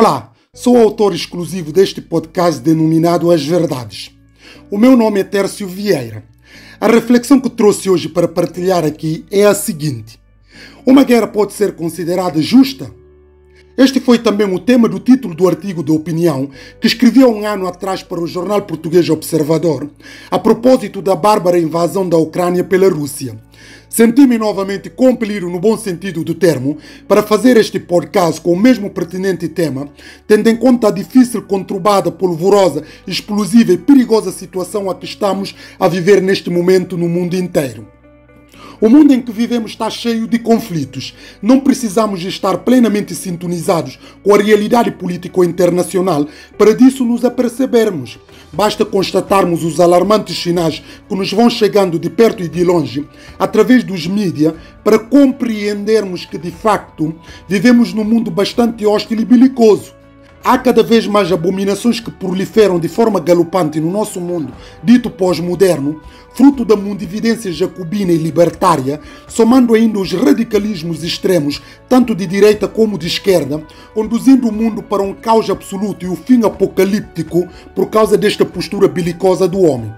Olá, sou o autor exclusivo deste podcast denominado As Verdades. O meu nome é Tércio Vieira. A reflexão que trouxe hoje para partilhar aqui é a seguinte: uma guerra pode ser considerada justa? Este foi também o tema do título do artigo de opinião que escrevi há um ano atrás para o jornal português Observador, a propósito da bárbara invasão da Ucrânia pela Rússia. Senti-me novamente compelido, no bom sentido do termo, para fazer este podcast com o mesmo pertinente tema, tendo em conta a difícil, conturbada, polvorosa, explosiva e perigosa situação a que estamos a viver neste momento no mundo inteiro. O mundo em que vivemos está cheio de conflitos. Não precisamos estar plenamente sintonizados com a realidade política internacional para disso nos apercebermos. Basta constatarmos os alarmantes sinais que nos vão chegando de perto e de longe, através dos mídias, para compreendermos que, de facto, vivemos num mundo bastante hostil e belicoso. Há cada vez mais abominações que proliferam de forma galopante no nosso mundo, dito pós-moderno, fruto da mundividência jacobina e libertária, somando ainda os radicalismos extremos, tanto de direita como de esquerda, conduzindo o mundo para um caos absoluto e o fim apocalíptico por causa desta postura belicosa do homem.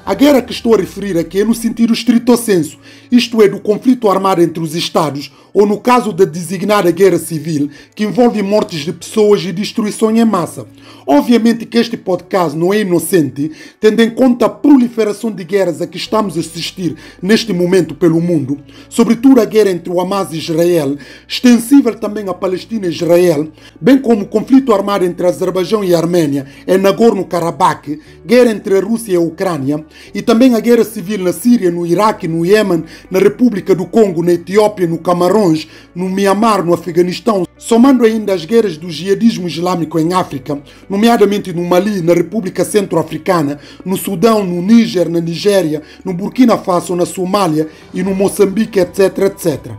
A guerra que estou a referir aqui é no sentido estrito sensu, isto é, do conflito armado entre os Estados, ou no caso da designada guerra civil, que envolve mortes de pessoas e destruição em massa. Obviamente que este podcast não é inocente, tendo em conta a proliferação de guerras a que estamos a assistir neste momento pelo mundo, sobretudo a guerra entre o Hamas e Israel, extensível também a Palestina e Israel, bem como o conflito armado entre Azerbaijão e Arménia em Nagorno-Karabakh, guerra entre a Rússia e a Ucrânia, e também a guerra civil na Síria, no Iraque, no Iêmen, na República do Congo, na Etiópia, no Camarões, no Mianmar, no Afeganistão, somando ainda as guerras do jihadismo islâmico em África, nomeadamente no Mali, na República Centro-Africana, no Sudão, no Níger, na Nigéria, no Burkina Faso, na Somália e no Moçambique, etc, etc.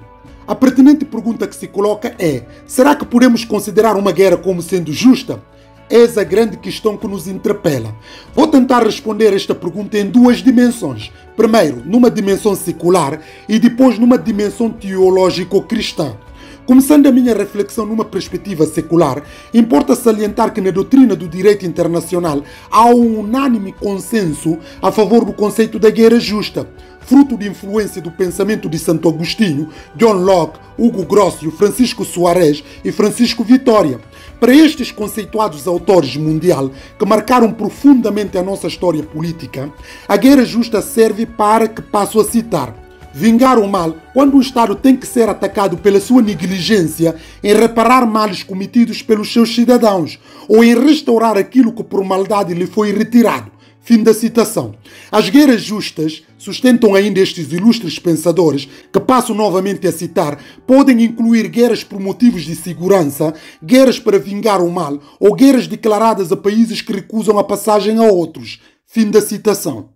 A pertinente pergunta que se coloca é: será que podemos considerar uma guerra como sendo justa? Essa é a grande questão que nos interpela. Vou tentar responder esta pergunta em duas dimensões. Primeiro, numa dimensão secular e depois numa dimensão teológico-cristã. Começando a minha reflexão numa perspectiva secular, importa salientar que na doutrina do direito internacional há um unânime consenso a favor do conceito da guerra justa, fruto de influência do pensamento de Santo Agostinho, John Locke, Hugo Grocio, Francisco Soares e Francisco Vitória. Para estes conceituados autores mundial que marcaram profundamente a nossa história política, a guerra justa serve para, que passo a citar, vingar o mal quando o Estado tem que ser atacado pela sua negligência em reparar males cometidos pelos seus cidadãos ou em restaurar aquilo que por maldade lhe foi retirado. Fim da citação. As guerras justas, sustentam ainda estes ilustres pensadores, que passo novamente a citar, podem incluir guerras por motivos de segurança, guerras para vingar o mal ou guerras declaradas a países que recusam a passagem a outros. Fim da citação.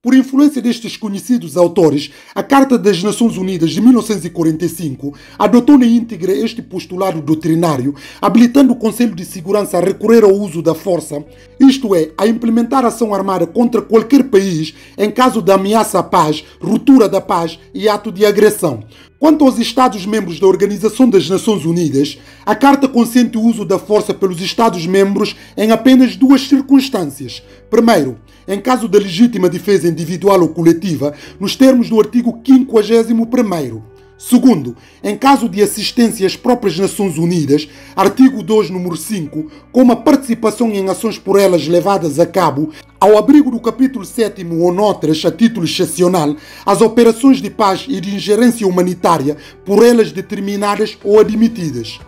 Por influência destes conhecidos autores, a Carta das Nações Unidas de 1945 adotou na íntegra este postulado doutrinário, habilitando o Conselho de Segurança a recorrer ao uso da força, isto é, a implementar ação armada contra qualquer país em caso de ameaça à paz, ruptura da paz e ato de agressão. Quanto aos Estados-membros da Organização das Nações Unidas, a Carta consente o uso da força pelos Estados-membros em apenas duas circunstâncias. Primeiro, em caso de legítima defesa individual ou coletiva, nos termos do artigo 51º. Segundo, em caso de assistência às próprias Nações Unidas, artigo 2, número 5, como a participação em ações por elas levadas a cabo, ao abrigo do capítulo 7º ou noutras, a título excepcional, as operações de paz e de ingerência humanitária por elas determinadas ou admitidas.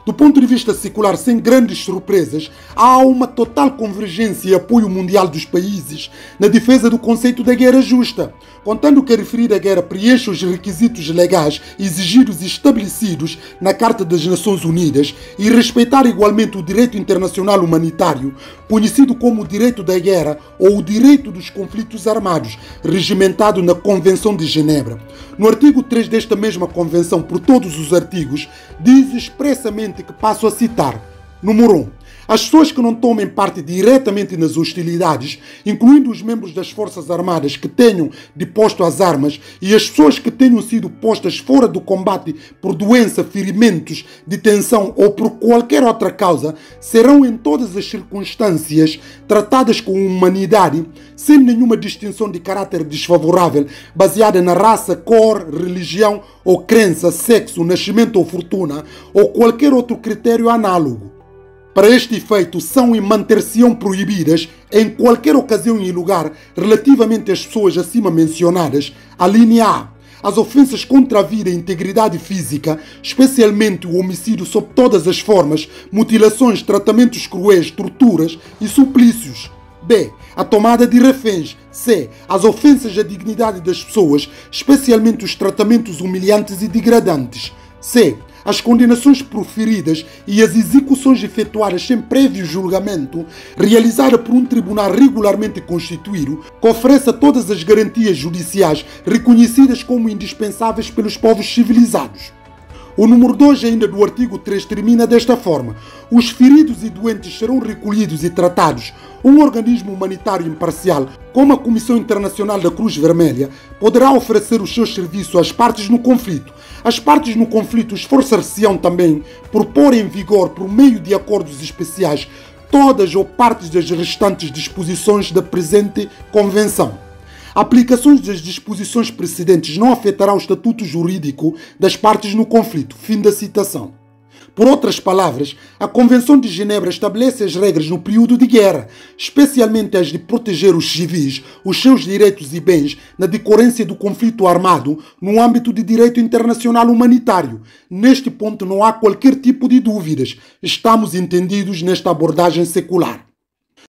Do ponto de vista secular, sem grandes surpresas, há uma total convergência e apoio mundial dos países na defesa do conceito da guerra justa, contando que a referida guerra preenche os requisitos legais exigidos e estabelecidos na Carta das Nações Unidas e respeitar igualmente o direito internacional humanitário, conhecido como o direito da guerra ou o direito dos conflitos armados, regimentado na Convenção de Genebra. No artigo 3 desta mesma convenção, por todos os artigos, diz expressamente que passo a citar. Número 1. As pessoas que não tomem parte diretamente nas hostilidades, incluindo os membros das Forças Armadas que tenham deposto as armas e as pessoas que tenham sido postas fora do combate por doença, ferimentos, detenção ou por qualquer outra causa, serão em todas as circunstâncias tratadas com humanidade, sem nenhuma distinção de caráter desfavorável, baseada na raça, cor, religião ou crença, sexo, nascimento ou fortuna, ou qualquer outro critério análogo. Para este efeito, são e manter-se-ão proibidas, em qualquer ocasião e lugar, relativamente às pessoas acima mencionadas, a linha A, as ofensas contra a vida e integridade física, especialmente o homicídio sob todas as formas, mutilações, tratamentos cruéis, torturas e suplícios. B. A tomada de reféns. C. As ofensas à dignidade das pessoas, especialmente os tratamentos humilhantes e degradantes. C. As condenações proferidas e as execuções efetuadas sem prévio julgamento, realizada por um tribunal regularmente constituído, que ofereça todas as garantias judiciais reconhecidas como indispensáveis pelos povos civilizados. O número 2 ainda do artigo 3 termina desta forma: os feridos e doentes serão recolhidos e tratados. Um organismo humanitário imparcial, como a Comissão Internacional da Cruz Vermelha, poderá oferecer os seus serviços às partes no conflito. As partes no conflito esforçar-se-ão também por pôr em vigor, por meio de acordos especiais, todas ou partes das restantes disposições da presente Convenção. A aplicação das disposições precedentes não afetará o estatuto jurídico das partes no conflito. Fim da citação. Por outras palavras, a Convenção de Genebra estabelece as regras no período de guerra, especialmente as de proteger os civis, os seus direitos e bens, na decorrência do conflito armado, no âmbito de direito internacional humanitário. Neste ponto não há qualquer tipo de dúvidas. Estamos entendidos nesta abordagem secular.